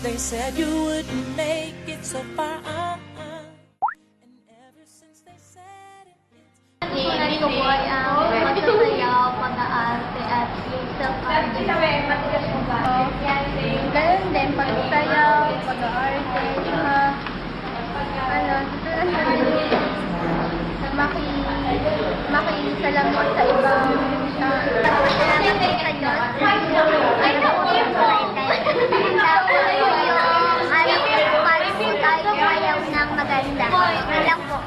They said you wouldn't make it so far. And ever since they said it, it's Sunan ko po ay ang magsasayaw, mag-aarte at yung self-arte. Ganun din, pagsayaw, pag-aarte, makisalamat sa ibang salamat din sa Diyos. Para po tayo mayaw ng maganda. Alam po.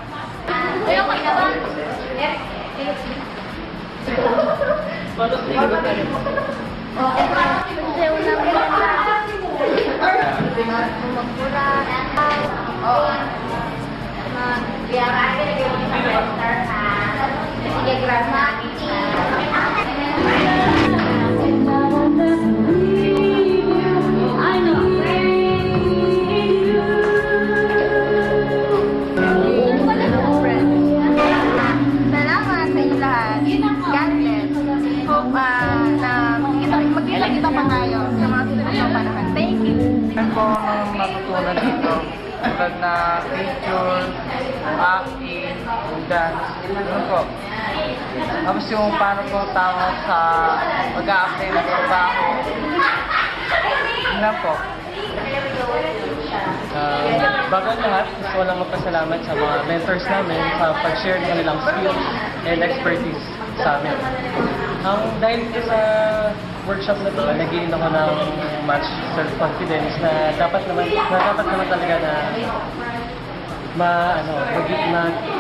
Museo ng magmura, salamat sa inyo lahat. God bless. Hope na magkita-kita pa tayo sa mga susunod na panahon. Thank you. Meron po akong natutunan dito. Tulad na picture, acting, dance. Ano po? Tapos yung paano po tao sa mag-a-apply ng trabaho. Yun lang po. Bago ang lahat, gusto ko lang magpasalamat sa mga mentors namin sa pag-share ng kanilang skills and expertise sa amin. Dahil dito sa workshop na ito, nag-gain ako ng much self-confidence na dapat naman talaga na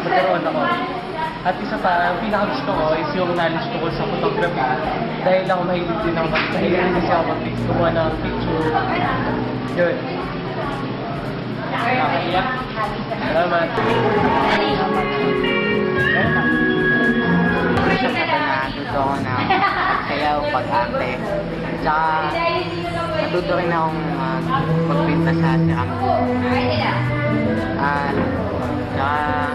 magkaroon ako. At isa pa, ang pinaka-gusto ko is yung knowledge ko sa photography. Dahil ako mahilig din kasi ako gumawa ng picture. Yun. Salamat. Siya pa na natuto ko ng sayaw, pag-arte. Tsaka natuto rin akong magpinta sa ceramco. Tsaka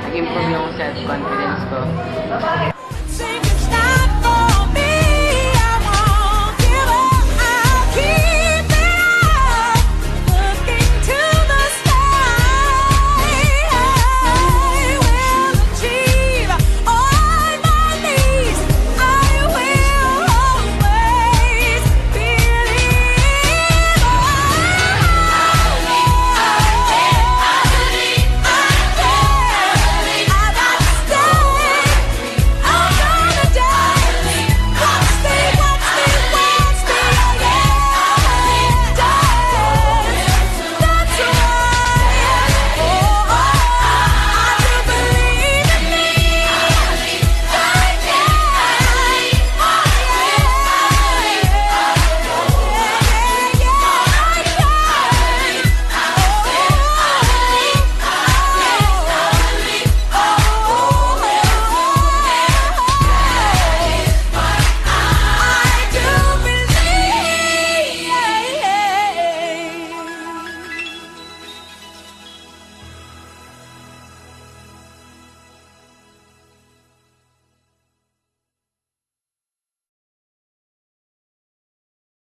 nag-improve yung self-confidence ko.